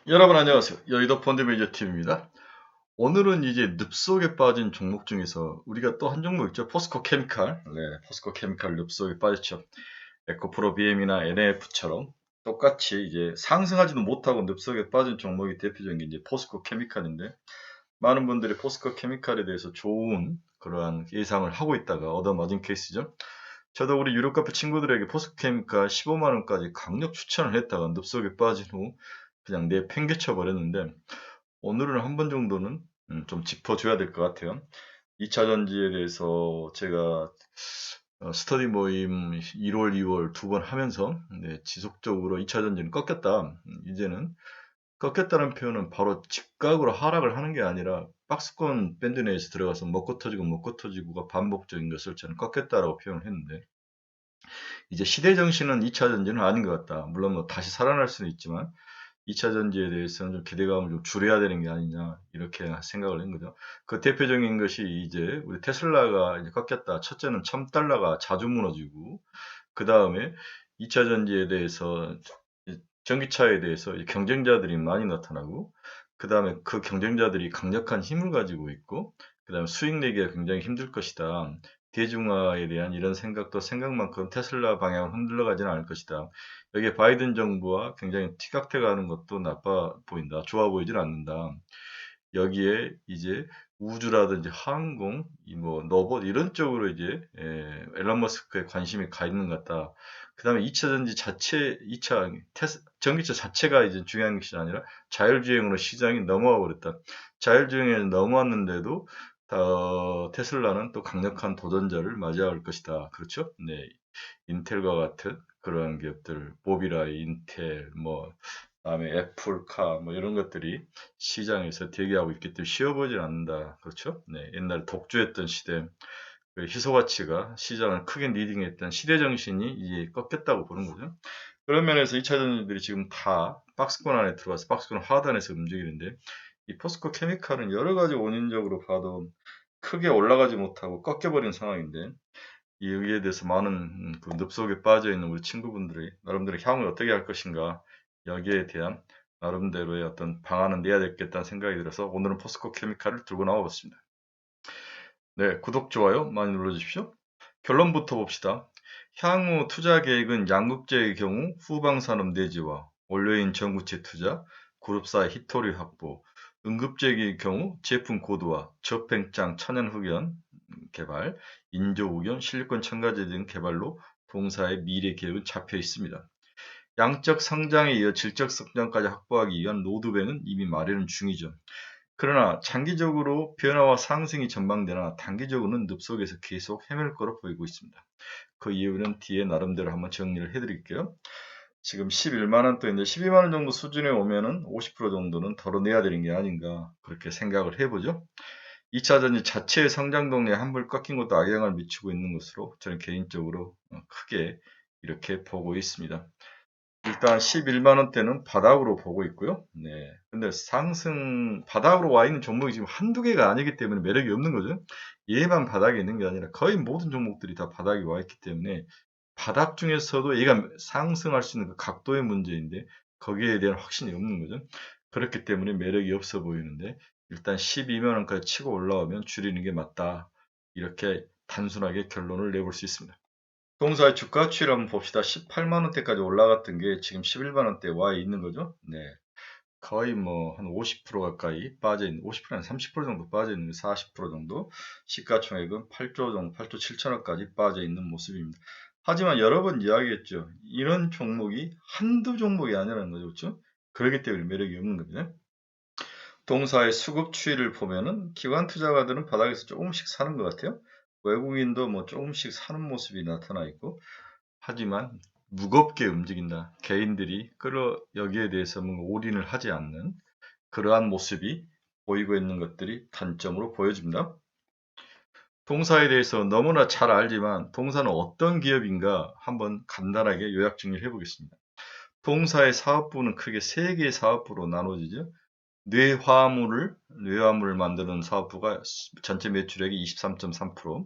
여러분 안녕하세요. 여의도 펀드 매니저 팀입니다. 오늘은 이제 늪속에 빠진 종목 중에서 우리가 또 한 종목 있죠. 포스코 케미칼. 네, 포스코 케미칼 늪속에 빠졌죠. 에코프로 BM이나 NAF처럼 똑같이 이제 상승하지도 못하고 늪속에 빠진 종목이 대표적인 게 이제 포스코 케미칼인데, 많은 분들이 포스코 케미칼에 대해서 좋은 그러한 예상을 하고 있다가 얻어맞은 케이스죠. 저도 우리 유료카페 친구들에게 포스코케미칼 15만 원까지 강력 추천을 했다가 늪속에 빠진 후 그냥 내팽개쳐 버렸는데, 오늘은 한 번 정도는 좀 짚어줘야 될 것 같아요. 2차 전지에 대해서 제가 스터디 모임 1월, 2월 두 번 하면서 지속적으로 2차 전지는 꺾였다. 이제는 꺾였다는 표현은 바로 즉각으로 하락을 하는 게 아니라 박스권 밴드 내에서 들어가서 먹고 터지고가 반복적인 것을 저는 꺾였다라고 표현을 했는데, 이제 시대 정신은 2차 전지는 아닌 것 같다. 물론 뭐 다시 살아날 수는 있지만 2차 전지에 대해서는 좀 기대감을 좀 줄여야 되는 게 아니냐, 이렇게 생각을 한 거죠. 그 대표적인 것이 이제 우리 테슬라가 이제 꺾였다. 첫째는 1000달러가 자주 무너지고, 그 다음에 2차 전지에 대해서 전기차에 대해서 경쟁자들이 많이 나타나고, 그 다음에 그 경쟁자들이 강력한 힘을 가지고 있고, 그 다음에 수익 내기가 굉장히 힘들 것이다. 대중화에 대한 이런 생각도 생각만큼 테슬라 방향을 흔들러 가지는 않을 것이다. 여기에 바이든 정부와 굉장히 티격태격하는 것도 나빠 보인다. 좋아 보이질 않는다. 여기에 이제 우주라든지 항공, 뭐 로봇 이런 쪽으로 이제 앨런 머스크에 관심이 가 있는 것 같다. 그다음에 2차 전지 자체, 2차 전기차 자체가 이제 중요한 것이 아니라 자율주행으로 시장이 넘어가 버렸다. 자율주행에 넘어왔는데도 테슬라는 또 강력한 도전자를 맞이할 것이다. 그렇죠? 네, 인텔과 같은 그러한 기업들, 모비라이, 인텔, 뭐 다음에 애플카 뭐 이런 것들이 시장에서 대기하고 있기 때문에 쉬워보질 않는다. 그렇죠? 네, 옛날에 독주했던 시대, 그 희소 가치가 시장을 크게 리딩했던 시대 정신이 이제 꺾였다고 보는 거죠. 그런 면에서 2차 전지들이 지금 다 박스권 안에 들어와서 박스권 하단에서 움직이는데, 이 포스코 케미칼은 여러 가지 원인적으로 봐도 크게 올라가지 못하고 꺾여버린 상황인데, 여기에 대해서 많은 그 늪속에 빠져 있는 우리 친구분들이 나름대로 향후 어떻게 할 것인가, 여기에 대한 나름대로의 어떤 방안을 내야 되겠다는 생각이 들어서 오늘은 포스코 케미칼을 들고 나와 봤습니다. 네, 구독, 좋아요 많이 눌러주십시오. 결론부터 봅시다. 향후 투자 계획은 양극재의 경우 후방산업 내지와 원료인 전구체 투자, 그룹사의 히토리 확보, 응급제의 경우 제품 고도화, 저팽창 천연 흑연 개발, 인조 우견, 실리콘 첨가제 등 개발로 동사의 미래 계획은 잡혀 있습니다. 양적 성장에 이어 질적 성장까지 확보하기 위한 로드맵은 이미 마련 중이죠. 그러나 장기적으로 변화와 상승이 전망되나 단기적으로는 늪속에서 계속 헤맬 거로 보이고 있습니다. 그 이유는 뒤에 나름대로 한번 정리를 해드릴게요. 지금 11만 원대인데 12만 원 정도 수준에 오면은 50% 정도는 덜어내야 되는 게 아닌가, 그렇게 생각을 해보죠. 2차 전지 자체의 성장 동력에 한물 꺾인 것도 악영향을 미치고 있는 것으로 저는 개인적으로 크게 이렇게 보고 있습니다. 일단 11만 원대는 바닥으로 보고 있고요. 네. 근데 상승 바닥으로 와 있는 종목이 지금 한두 개가 아니기 때문에 매력이 없는 거죠. 얘만 바닥에 있는 게 아니라 거의 모든 종목들이 다 바닥에 와 있기 때문에, 바닥 중에서도 얘가 상승할 수 있는 그 각도의 문제인데 거기에 대한 확신이 없는 거죠. 그렇기 때문에 매력이 없어 보이는데, 일단 12만 원까지 치고 올라오면 줄이는 게 맞다. 이렇게 단순하게 결론을 내볼 수 있습니다. 동사의 주가 추이를 한번 봅시다. 18만 원대까지 올라갔던 게 지금 11만 원대에 와 있는 거죠. 네. 거의 뭐 한 50% 가까이 빠져 있는, 50%한 30% 정도 빠져 있는, 40% 정도. 시가총액은 8조 정도, 8조 7천억까지 빠져 있는 모습입니다. 하지만 여러 번 이야기했죠. 이런 종목이 한두 종목이 아니라는 거죠. 그렇죠? 그렇기 때문에 매력이 없는 겁니다. 동사의 수급 추이를 보면은 기관 투자가들은 바닥에서 조금씩 사는 것 같아요. 외국인도 뭐 조금씩 사는 모습이 나타나 있고, 하지만 무겁게 움직인다. 개인들이 여기에 대해서 뭔가 올인을 하지 않는 그러한 모습이 보이고 있는 것들이 단점으로 보여집니다. 동사에 대해서 너무나 잘 알지만 동사는 어떤 기업인가 한번 간단하게 요약 정리를 해보겠습니다. 동사의 사업부는 크게 세 개의 사업부로 나눠지죠. 뇌화물을 만드는 사업부가 전체 매출액의 23.3%,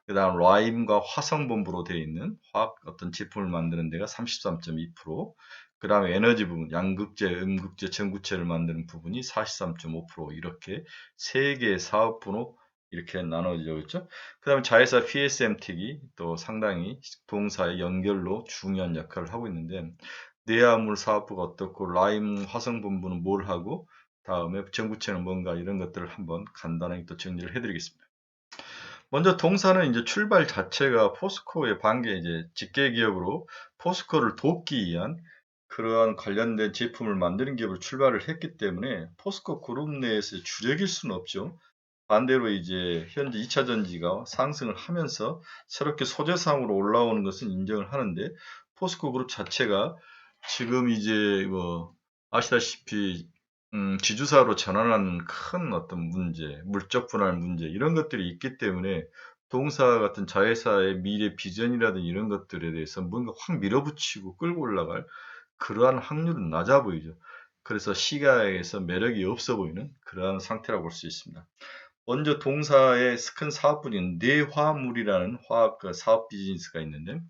그 다음 라임과 화성본부로 되어 있는 화학 어떤 제품을 만드는 데가 33.2%, 그 다음에 에너지 부분, 양극재, 음극재, 전구체를 만드는 부분이 43.5% 이렇게 세 개의 사업분으로 이렇게 나눠지죠. 그렇죠? 그 다음에 자회사 PSM틱이 또 상당히 동사의 연결로 중요한 역할을 하고 있는데 내화물 사업부가 어떻고 라임 화성 본부는 뭘 하고 다음에 전구체는 뭔가 이런 것들을 한번 간단하게 또 정리를 해드리겠습니다. 먼저 동사는 이제 출발 자체가 포스코의 반개 이제 직계 기업으로 포스코를 돕기 위한 그러한 관련된 제품을 만드는 기업을 출발을 했기 때문에 포스코 그룹 내에서 주력일 수는 없죠. 반대로 이제 현재 2차 전지가 상승을 하면서 새롭게 소재상으로 올라오는 것은 인정을 하는데 포스코 그룹 자체가 지금 이제 뭐 아시다시피 지주사로 전환하는 큰 어떤 문제, 물적 분할 문제 이런 것들이 있기 때문에 동사 같은 자회사의 미래 비전이라든지 이런 것들에 대해서 뭔가 확 밀어붙이고 끌고 올라갈 그러한 확률은 낮아 보이죠. 그래서 시가에서 매력이 없어 보이는 그러한 상태라고 볼 수 있습니다. 먼저 동사의 큰 사업분인 뇌화물이라는 화학 사업 비즈니스가 있는데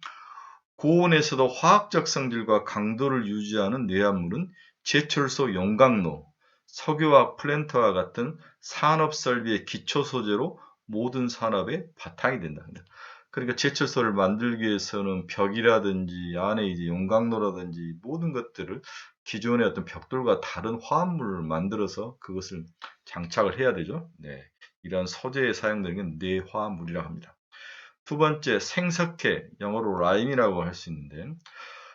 고온에서도 화학적 성질과 강도를 유지하는 뇌화물은 제철소 용광로, 석유화학 플랜트와 같은 산업 설비의 기초 소재로 모든 산업의 바탕이 된다. 그러니까 제철소를 만들기 위해서는 벽이라든지 안에 이제 용광로라든지 모든 것들을 기존의 어떤 벽돌과 다른 화합물을 만들어서 그것을 장착을 해야 되죠. 네. 이런 소재에 사용되는 게 뇌화물이라고 합니다. 두 번째, 생석회, 영어로 라임이라고 할 수 있는데,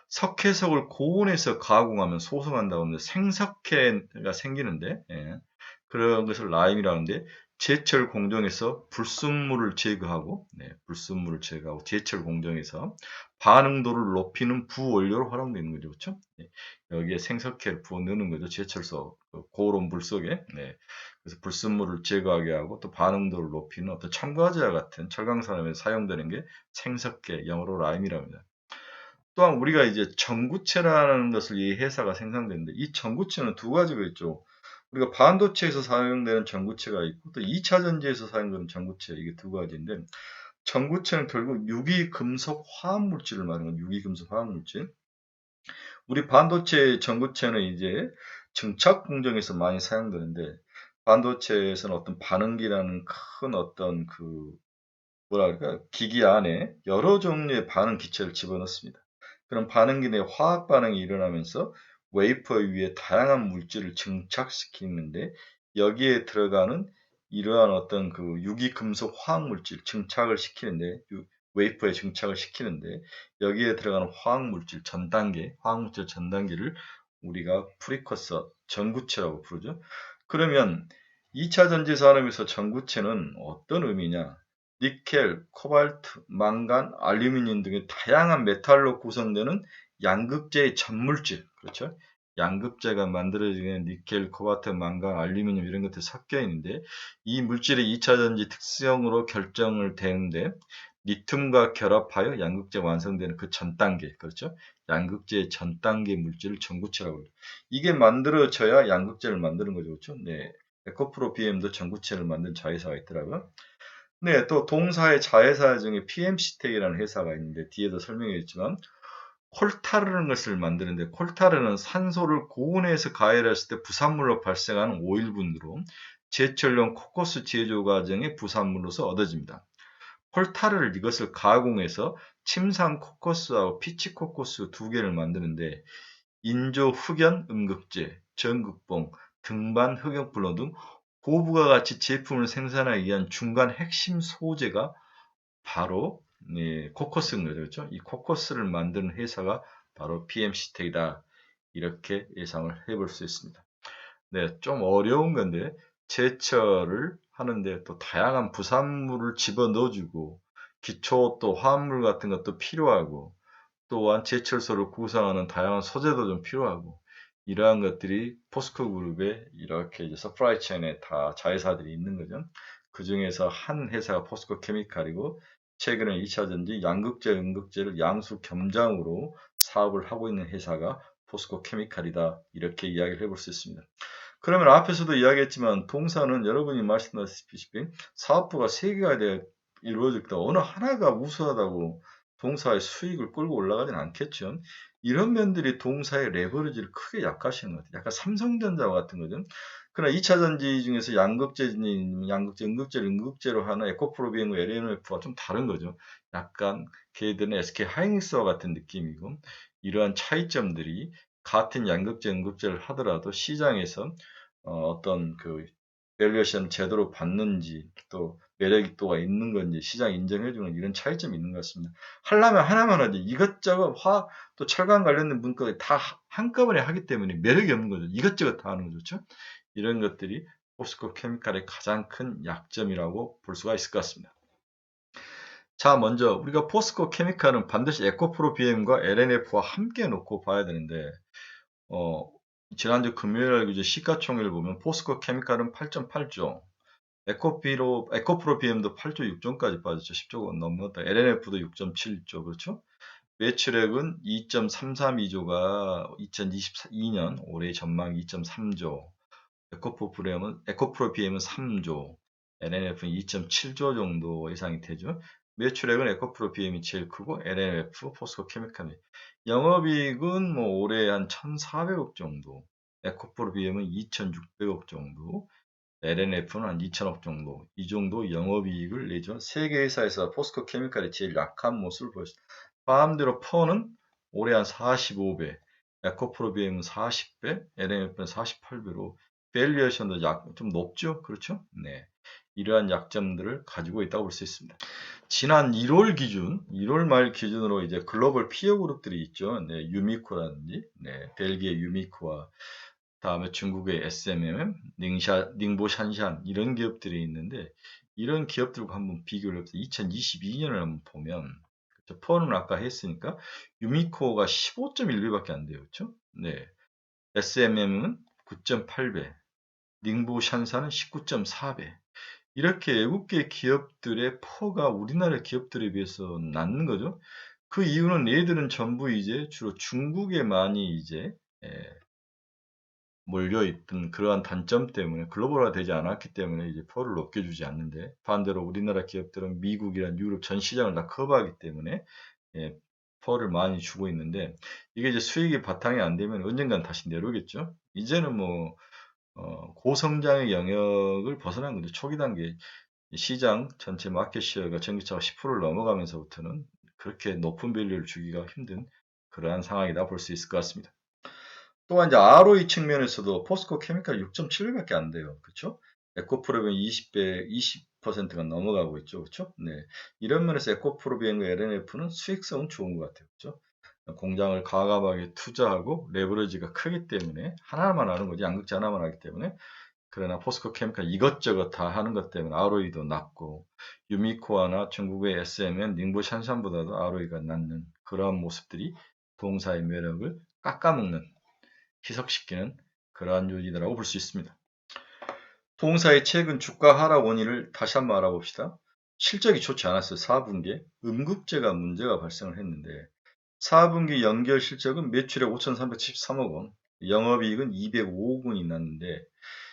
석회석을 고온에서 가공하면 소성한다고 하는데, 생석회가 생기는데, 예, 그런 것을 라임이라고 하는데, 제철 공정에서 불순물을 제거하고, 네, 불순물을 제거하고, 제철 공정에서 반응도를 높이는 부원료로 활용되는 거죠. 그렇죠? 네, 여기에 생석회를 부어 넣는 거죠. 제철소, 고온 물 속에. 네. 그래서 불순물을 제거하게 하고 또 반응도를 높이는 어떤 첨가제와 같은 철강 산업에 사용되는 게 생석회, 영어로 라임이라고 합니다. 또한 우리가 이제 전구체라는 것을 이 회사가 생산되는데 이 전구체는 두 가지가 있죠. 우리가 반도체에서 사용되는 전구체가 있고 또 2차 전지에서 사용되는 전구체 이게 두 가지인데 전구체는 결국 유기금속 화합물질을 말하는 거예요. 유기금속 화합물질. 우리 반도체 전구체는 이제 증착 공정에서 많이 사용되는데 반도체에서는 어떤 반응기라는 큰 어떤 그 뭐라 그럴까 기기 안에 여러 종류의 반응 기체를 집어넣습니다. 그럼 반응기 내 화학 반응이 일어나면서 웨이퍼 위에 다양한 물질을 증착시키는데 여기에 들어가는 이러한 어떤 그 유기금속 화학 물질 증착을 시키는데 웨이퍼에 증착을 시키는데 여기에 들어가는 화학 물질 전 단계, 화학 물질 전 단계를 우리가 프리커서 전구체라고 부르죠. 그러면 2차 전지 산업에서 전구체는 어떤 의미냐? 니켈, 코발트, 망간, 알루미늄 등의 다양한 메탈로 구성되는 양극재의 전물질, 그렇죠? 양극재가 만들어지는 니켈, 코발트, 망간, 알루미늄 이런 것들이 섞여 있는데 이 물질의 2차 전지 특성으로 결정을 되는데 리튬과 결합하여 양극재 완성되는 그 전 단계, 그렇죠? 양극재의 전 단계 물질을 전구체라고 해요. 이게 만들어져야 양극재를 만드는 거죠, 그렇죠? 네, 에코프로 BM도 전구체를 만든 자회사가 있더라고요. 네, 또 동사의 자회사 중에 PMC텍이라는 회사가 있는데 뒤에도 설명해 있지만 콜타르라는 것을 만드는데 콜타르는 산소를 고온에서 가열했을 때 부산물로 발생하는 오일분으로 제철용 코코스 제조 과정의 부산물로서 얻어집니다. 콜타르를 이것을 가공해서 침상 코코스하고 피치 코코스 두 개를 만드는데 인조 흑연 음극재, 전극봉, 등반 흑역블러 등 고부가 가치 제품을 생산하기 위한 중간 핵심 소재가 바로 코커스인 거죠. 그렇죠? 이 코커스를 만드는 회사가 바로 PMC텍이다. 이렇게 예상을 해볼 수 있습니다. 네, 좀 어려운 건데 제철을 하는데 또 다양한 부산물을 집어넣어주고 기초 또 화합물 같은 것도 필요하고 또한 제철소를 구성하는 다양한 소재도 좀 필요하고 이러한 것들이 포스코 그룹의 이렇게 이제 서프라이 체인에 다 자회사들이 있는 거죠. 그 중에서 한 회사가 포스코 케미칼이고 최근에 2차 전지 양극재, 음극재를 양수 겸장으로 사업을 하고 있는 회사가 포스코 케미칼이다. 이렇게 이야기를 해볼 수 있습니다. 그러면 앞에서도 이야기했지만 동사는 여러분이 말씀하셨다시피 사업부가 세 개가 이루어질 때 어느 하나가 우수하다고 동사의 수익을 끌고 올라가진 않겠죠. 이런 면들이 동사의 레버리지를 크게 약화시키는 것 같아요. 약간 삼성전자와 같은 거죠. 그러나 2차 전지 중에서 양극재, 음극재를 음극재로 하는 에코프로비엠과 LNF와 좀 다른 거죠. 약간 걔들은 SK 하이닉스와 같은 느낌이고, 이러한 차이점들이 같은 양극재, 음극재를 하더라도 시장에서 어떤 그 밸류에이션 제대로 받는지, 또 매력도가 있는 건지 시장 인정해주는 이런 차이점이 있는 것 같습니다. 하려면 하나만 하지, 이것저것 또 철강 관련된 문구를 다 한꺼번에 하기 때문에 매력이 없는 거죠. 이것저것 다 하는 거죠. 그렇죠? 이런 것들이 포스코 케미칼의 가장 큰 약점이라고 볼 수가 있을 것 같습니다. 자, 먼저 우리가 포스코 케미칼은 반드시 에코프로 BM과 LNF와 함께 놓고 봐야 되는데, 어, 지난주 금요일 이제 시가총액을 보면 포스코 케미칼은 8.8조, 에코프로 BM도 8조 6조까지 빠졌죠. 10조가 넘었다. LNF도 6.7조, 그렇죠? 매출액은 2.332조가 2022년 올해 전망 2.3조, 에코프로 BM은 3조, LNF는 2.7조 정도 예상이 되죠. 매출액은 에코프로 BM이 제일 크고 LNF, 포스코 케미칼이. 영업이익은 뭐 올해 한 1,400억 정도, 에코프로 BM은 2,600억 정도, LNF는 한 2천억 정도, 이 정도 영업이익을 내죠. 세계 회사에서 포스코 케미칼이 제일 약한 모습을 보였습니다. 마음대로 퍼는 올해 한 45배, 에코프로비엠은 40배, LNF는 48배로 밸류에이션도 좀 높죠? 그렇죠? 네. 이러한 약점들을 가지고 있다고 볼 수 있습니다. 지난 1월 기준, 1월 말 기준으로 이제 글로벌 피어 그룹들이 있죠. 네, 유미코라든지, 네, 벨기에 유미코와 다음에 중국의 SMM, 닝보샨샨 이런 기업들이 있는데, 이런 기업들과 한번 비교를 해서 2022년을 한번 보면, 퍼는 아까 했으니까 유미코가 15.1배밖에 안 돼요. 그렇죠? 네. SMM은 9.8배, 닝보샨산은 19.4배. 이렇게 외국계 기업들의 퍼가 우리나라 기업들에 비해서 낮는 거죠. 그 이유는 얘들은 전부 이제 주로 중국에 많이 이제 몰려있던 그러한 단점 때문에 글로벌화 되지 않았기 때문에 이제 퍼를 높게 주지 않는데, 반대로 우리나라 기업들은 미국이란 유럽 전 시장을 다 커버하기 때문에 예, 퍼를 많이 주고 있는데, 이게 이제 수익이 바탕이 안 되면 언젠간 다시 내려오겠죠. 이제는 뭐 고성장의 영역을 벗어난 거죠. 초기 단계 시장 전체 마켓 시어가 전기차가 10%를 넘어가면서부터는 그렇게 높은 밸류를 주기가 힘든 그러한 상황이다 볼 수 있을 것 같습니다. 또한 이제 ROE 측면에서도 포스코 케미칼 6.7배밖에 안 돼요. 그렇죠? 에코프로비엔 20배, 20%가 넘어가고 있죠. 그렇죠? 네. 이런 면에서 에코프로비엔과 LNF는 수익성은 좋은 것 같아요. 그렇죠? 공장을 과감하게 투자하고 레버리지가 크기 때문에 하나만 하는 거지, 양극재 하나만 하기 때문에. 그러나 포스코 케미칼 이것저것 다 하는 것 때문에 ROE도 낮고, 유미코아나 중국의 SMN, 닝보샨샨보다도 ROE가 낮는 그러한 모습들이 동사의 매력을 깎아먹는, 희석시키는 그러한 요인이라고 볼 수 있습니다. 동사의 최근 주가 하락 원인을 다시 한번 알아봅시다. 실적이 좋지 않았어요. 4분기에 음극재가 문제가 발생을 했는데, 4분기 연결 실적은 매출액 5,373억 원, 영업이익은 205억 원이 났는데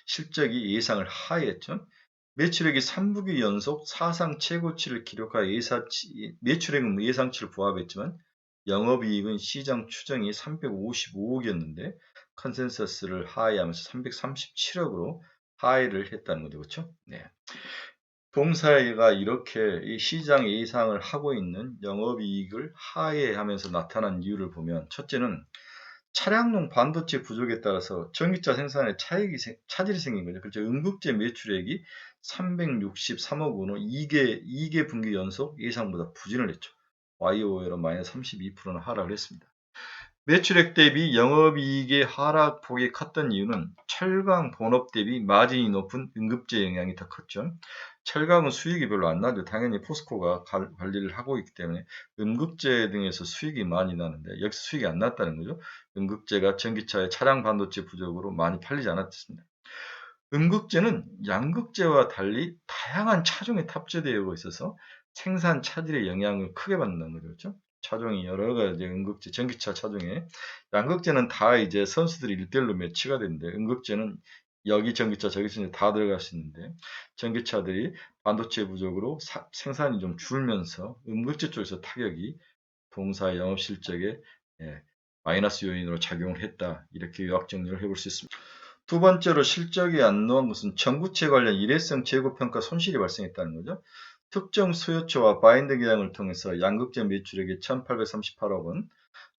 실적이 예상을 하회했죠. 매출액이 3분기 연속 사상 최고치를 기록하여 매출액은 예상치를 부합했지만 영업이익은 시장 추정이 355억이었는데 컨센서스를 하회하면서 337억으로 하회를 했다는 거죠. 그렇죠? 네. 동사가 이렇게 이 시장 예상을 하고 있는 영업이익을 하회하면서 나타난 이유를 보면, 첫째는 차량용 반도체 부족에 따라서 전기차 생산에 차질이 생긴 거죠. 그렇죠. 음극재 매출액이 363억 원으로 2개 분기 연속 예상보다 부진을 했죠. YoY로 마이너스 32%는 하락을 했습니다. 매출액 대비 영업이익의 하락폭이 컸던 이유는 철강 본업 대비 마진이 높은 응급제 영향이 더 컸죠. 철강은 수익이 별로 안 나죠. 당연히 포스코가 관리를 하고 있기 때문에 응급제 등에서 수익이 많이 나는데 여기서 수익이 안 났다는 거죠. 응급제가 전기차의 차량 반도체 부족으로 많이 팔리지 않았습니다. 음극재는 양극재와 달리 다양한 차종에 탑재되어 있어서 생산 차질의 영향을 크게 받는다는 거죠. 그렇죠? 차종이 여러 가지 음극재, 전기차 차종에, 양극재는 다 이제 선수들이 1대1로 매치가 되는데 음극재는 여기 전기차 저기 전기차 다 들어갈 수 있는데, 전기차들이 반도체 부족으로 생산이 좀 줄면서 음극재 쪽에서 타격이 동사 영업 실적에 마이너스 요인으로 작용을 했다. 이렇게 요약 정리를 해볼 수 있습니다. 두 번째로 실적이 안 나온 것은 전구체 관련 일회성 재고평가 손실이 발생했다는 거죠. 특정 수요처와 바인드 계약을 통해서 양극재 매출액이 1838억 원,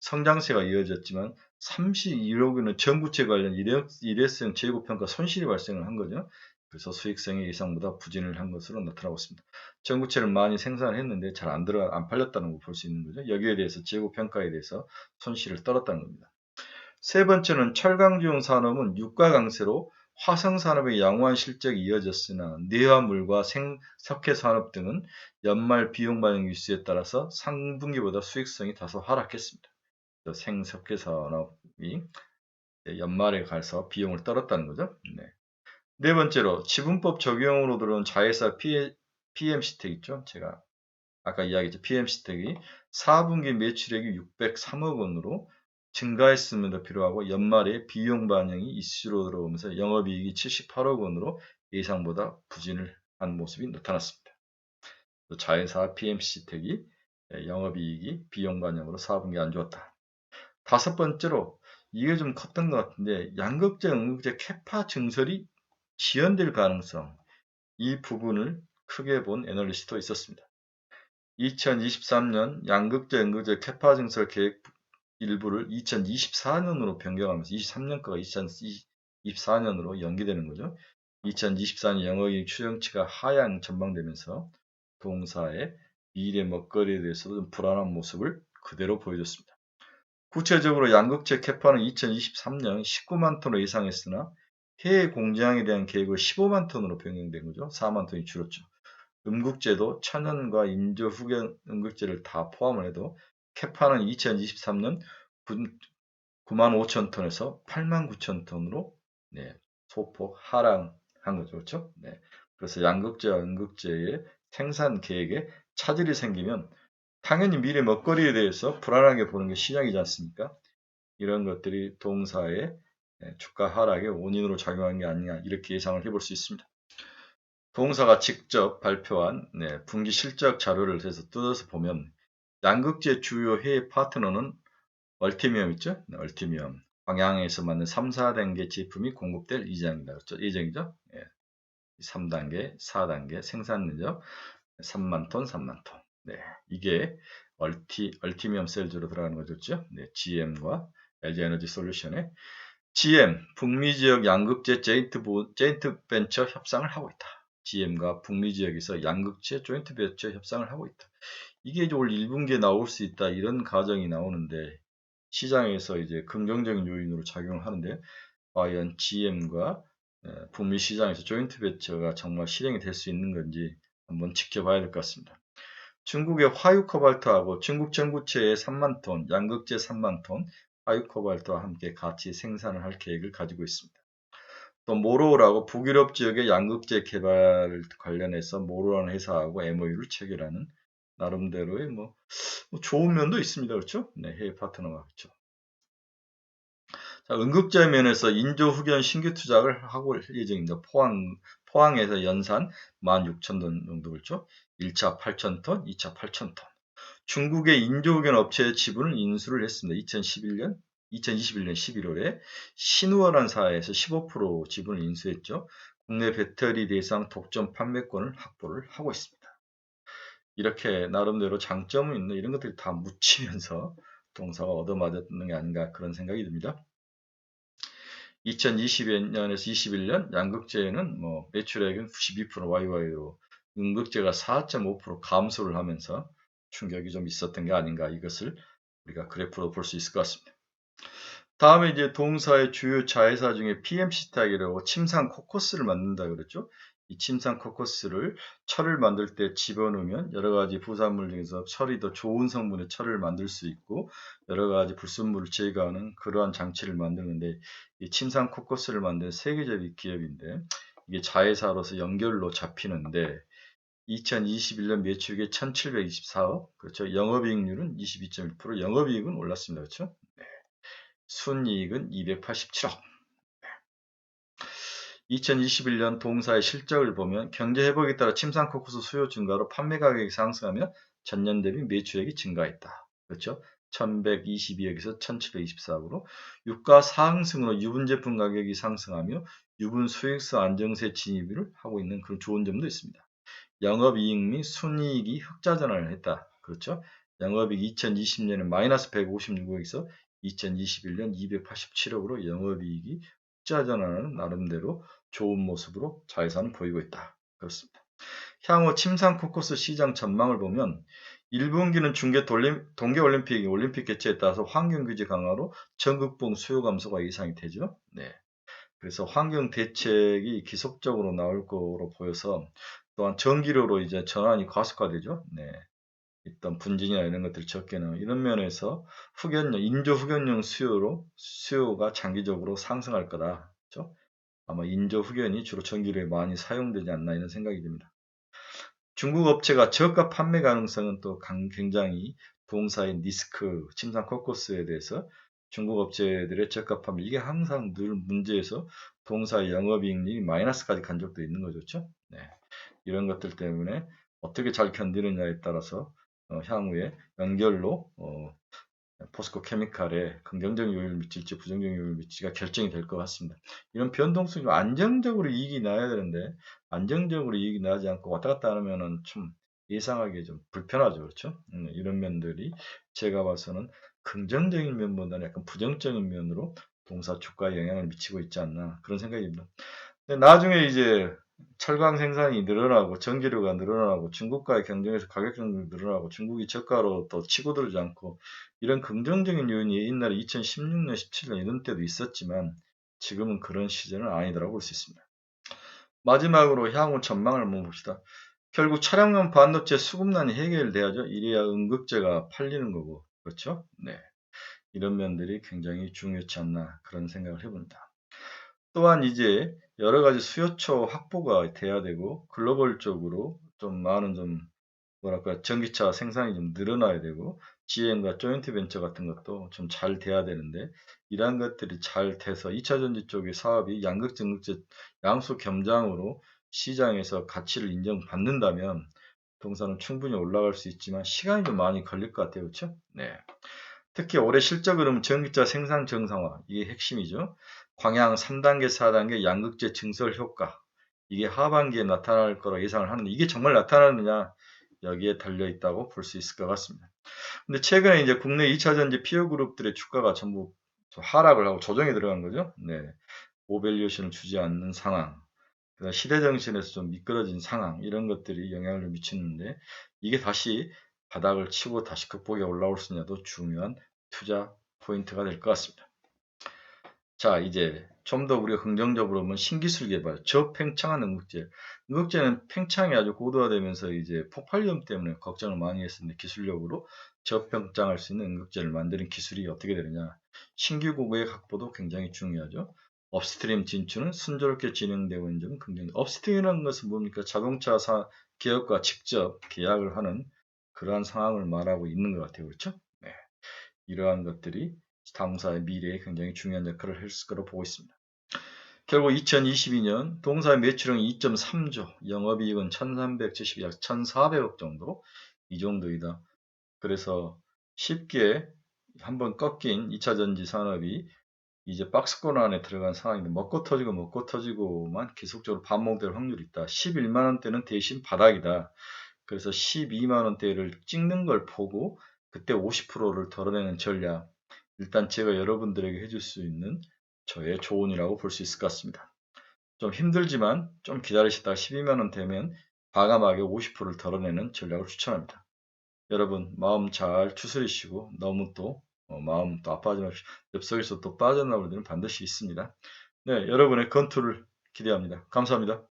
성장세가 이어졌지만 32억 원은 전구체 관련 일회성 재고평가 손실이 발생을 한 거죠. 그래서 수익성이 예상보다 부진을 한 것으로 나타나고 있습니다. 전구체를 많이 생산했는데 잘 안 팔렸다는 걸 볼 수 있는 거죠. 여기에 대해서 재고평가에 대해서 손실을 떨었다는 겁니다. 세 번째는 철강주용 산업은 유가 강세로 화성 산업의 양호한 실적이 이어졌으나 내화물과 석회 산업 등은 연말 비용 반영 뉴스에 따라서 상분기보다 수익성이 다소 하락했습니다. 생석회 산업이 연말에 가서 비용을 떨었다는 거죠. 네 번째로 지분법 적용으로 들어온 자회사 PMC텍 있죠. 제가 아까 이야기했죠. PMC텍이 4분기 매출액이 603억 원으로 증가했음에도 불구하고 연말에 비용 반영이 이슈로 들어오면서 영업이익이 78억 원으로 예상보다 부진을 한 모습이 나타났습니다. 자회사 PMC텍이 영업이익이 비용 반영으로 4분기 안 좋았다. 다섯 번째로 이게 좀 컸던 것 같은데 양극재, 음극재 캐파 증설이 지연될 가능성, 이 부분을 크게 본 애널리스트도 있었습니다. 2023년 양극재, 음극재 캐파 증설 계획 일부를 2024년으로 변경하면서 23년가가 2024년으로 연기되는 거죠. 2024년 영업이익 추정치가 하향 전망되면서 동사의 미래 먹거리에 대해서도 좀 불안한 모습을 그대로 보여줬습니다. 구체적으로 양극재 캐파는 2023년 19만 톤을 예상했으나 해외 공장에 대한 계획을 15만 톤으로 변경된 거죠. 4만 톤이 줄었죠. 음극재도 천연과 인조 후견 음극재를 다 포함을 해도 캐파는 2023년 9만 5천 톤에서 8만 9천 톤으로 소폭 하락한 거죠. 그렇죠? 그래서 양극재와 음극재의 생산 계획에 차질이 생기면 당연히 미래 먹거리에 대해서 불안하게 보는 게 시장이지 않습니까? 이런 것들이 동사의 주가 하락의 원인으로 작용한 게 아니냐 이렇게 예상을 해볼 수 있습니다. 동사가 직접 발표한 분기 실적 자료를 해서 뜯어서 보면 양극재 주요 해외 파트너는 얼티미엄 있죠? 얼티미엄. 광양에서 만든 3, 4단계 제품이 공급될 예정이죠? 3단계, 4단계 생산 능력 3만 톤, 3만 톤. 이게 얼티미엄 셀즈로 들어가는 거죠. GM과 LG에너지 솔루션의 GM, 북미 지역 양극재 조인트 벤처 협상을 하고 있다. GM과 북미 지역에서 양극재 조인트 벤처 협상을 하고 있다. 이게 이제 올 1분기에 나올 수 있다. 이런 가정이 나오는데 시장에서 이제 긍정적인 요인으로 작용을 하는데 과연 GM과 북미 시장에서 조인트 벤처가 정말 실행이 될 수 있는 건지 한번 지켜봐야 될 것 같습니다. 중국의 화유 코발트하고 중국 전구체의 3만 톤, 양극재 3만 톤, 화유 코발트와 함께 같이 생산을 할 계획을 가지고 있습니다. 또 모로우라고 북유럽 지역의 양극재 개발 관련해서 모로라는 회사하고 MOU를 체결하는 나름대로의 뭐 좋은 면도 있습니다. 그렇죠? 해외 파트너가 그렇죠. 자, 음극재 면에서 인조 후견 신규 투자를 하고 예정입니다. 포항에서 연산 16,000톤 정도 그렇죠? 1차 8,000톤, 2차 8,000톤. 중국의 인조 후견 업체의 지분을 인수를 했습니다. 2021년 11월에 신우어란 사회에서 15% 지분을 인수했죠. 국내 배터리 대상 독점 판매권을 확보를 하고 있습니다. 이렇게 나름대로 장점은 있는 이런 것들이 다 묻히면서 동사가 얻어맞았는 게 아닌가 그런 생각이 듭니다. 2020년에서 21년 양극재는 매출액은 92% YY로 음극재가 4.5% 감소를 하면서 충격이 좀 있었던 게 아닌가 이것을 우리가 그래프로 볼 수 있을 것 같습니다. 다음에 이제 동사의 주요 자회사 중에 PMC텍이라고 침상 코커스를 만든다 그랬죠. 이 침상 코커스를 철을 만들 때 집어넣으면 여러 가지 부산물 중에서 철이 더 좋은 성분의 철을 만들 수 있고 여러 가지 불순물을 제거하는 그러한 장치를 만드는데 이 침상 코커스를 만든 세계적인 기업인데 이게 자회사로서 연결로 잡히는데 2021년 매출액이 1724억 그렇죠. 영업이익률은 22.1% 영업이익은 올랐습니다. 그렇죠. 순이익은 287억. 2021년 동사의 실적을 보면 경제 회복에 따라 침상 코커스 수요 증가로 판매 가격이 상승하며 전년 대비 매출액이 증가했다. 그렇죠? 1122억에서 1724억으로 유가 상승으로 유분 제품 가격이 상승하며 유분 수익성 안정세 진입을 하고 있는 그런 좋은 점도 있습니다. 영업이익 및 순이익이 흑자 전환을 했다. 그렇죠? 영업이익 2020년에 마이너스 156억에서 2021년 287억으로 영업이익이 흑자 전환은 나름대로 좋은 모습으로 자회사는 보이고 있다. 그렇습니다. 향후 침상 코코스 시장 전망을 보면 1분기는 동계올림픽 올림픽 개최에 따라서 환경규제 강화로 전국봉 수요 감소가 예상이 되죠. 네. 그래서 환경 대책이 기속적으로 나올 거로 보여서 또한 전기료로 이제 전환이 가속화되죠. 네. 있던 분진이나 이런 것들이 적게는 이런 면에서 인조 흑연용 수요가 장기적으로 상승할 거다. 그렇죠? 아마 인조 흑연이 주로 전기료에 많이 사용되지 않나 이런 생각이 듭니다. 중국 업체가 저가 판매 가능성은 또 굉장히 동사인 니스크, 침상 코코스에 대해서 중국 업체들의 저가 판매 이게 항상 늘 문제에서 동사의 영업이익률이 마이너스까지 간 적도 있는 거죠. 그렇죠? 네. 이런 것들 때문에 어떻게 잘 견디느냐에 따라서 향후에 연결로 포스코 케미칼에 긍정적인 요인을 미칠지 부정적인 요인을 미칠지가 결정이 될 것 같습니다. 이런 변동성이 안정적으로 이익이 나야 되는데 안정적으로 이익이 나지 않고 왔다 갔다 하면은 좀 예상하기 좀 불편하죠. 그렇죠? 이런 면들이 제가 봐서는 긍정적인 면보다는 약간 부정적인 면으로 동사 주가에 영향을 미치고 있지 않나 그런 생각입니다. 근데 나중에 이제 철강 생산이 늘어나고 전기료가 늘어나고 중국과의 경쟁에서 가격 경쟁이 늘어나고 중국이 저가로 또 치고들지 않고 이런 긍정적인 요인이 옛날에 2016년, 17년 이런 때도 있었지만 지금은 그런 시즌은 아니더라고 볼 수 있습니다. 마지막으로 향후 전망을 한번 봅시다. 결국 차량용 반도체 수급난이 해결돼야죠. 이래야 응급제가 팔리는 거고 그렇죠? 네. 이런 면들이 굉장히 중요치 않나 그런 생각을 해봅니다. 또한 이제 여러 가지 수요처 확보가 돼야 되고 글로벌적으로 좀 많은 좀 뭐랄까 전기차 생산이 좀 늘어나야 되고 GM과 조인트 벤처 같은 것도 좀 잘 돼야 되는데 이러한 것들이 잘 돼서 2차 전지 쪽의 사업이 양극재 양수 겸장으로 시장에서 가치를 인정받는다면 동사는 충분히 올라갈 수 있지만 시간이 좀 많이 걸릴 것 같아요. 그렇죠? 네. 특히 올해 실적 흐름은 전기차 생산 정상화 이게 핵심이죠. 광양 3단계, 4단계 양극재 증설 효과 이게 하반기에 나타날 거라 예상을 하는데 이게 정말 나타나느냐 여기에 달려 있다고 볼 수 있을 것 같습니다. 근데 최근에 이제 국내 2차 전지 피어 그룹들의 주가가 전부 하락을 하고 조정에 들어간 거죠. 네. 오밸류에이션을 주지 않는 상황. 시대 정신에서 좀 미끄러진 상황 이런 것들이 영향을 미치는데 이게 다시 바닥을 치고 다시 극복에 올라올 수 있냐도 중요한 투자 포인트가 될 것 같습니다. 자 이제 좀 더 우리가 긍정적으로 보면 신기술 개발, 저팽창한 응급제. 응급제는 팽창이 아주 고도화되면서 이제 폭발 위험 때문에 걱정을 많이 했었는데 기술력으로 저팽창할 수 있는 응급제를 만드는 기술이 어떻게 되느냐. 신규 고객 확보도 굉장히 중요하죠. 업스트림 진출은 순조롭게 진행되고 있는 점은 굉장히 업스트림이라는 것은 뭡니까? 자동차 기업과 직접 계약을 하는 그러한 상황을 말하고 있는 것 같아요. 그렇죠? 네. 이러한 것들이 당사의 미래에 굉장히 중요한 역할을 했을 거로 보고 있습니다. 결국 2022년 동사의 매출액이 2.3조, 영업이익은 1370약 1400억 정도 이 정도이다. 그래서 쉽게 한번 꺾인 2차 전지 산업이 이제 박스권 안에 들어간 상황인데 먹고 터지고만 계속적으로 반복될 확률이 있다. 11만원대는 대신 바닥이다. 그래서 12만원대를 찍는 걸 보고 그때 50%를 덜어내는 전략 일단 제가 여러분들에게 해줄 수 있는 저의 조언이라고 볼 수 있을 것 같습니다. 좀 힘들지만 좀 기다리시다가 12만원 되면 과감하게 50%를 덜어내는 전략을 추천합니다. 여러분 마음 잘 추스리시고 너무 또 마음 또 아파하지 마십시오. 엽속에서 또 빠져나올 일은 반드시 있습니다. 네, 여러분의 건투를 기대합니다. 감사합니다.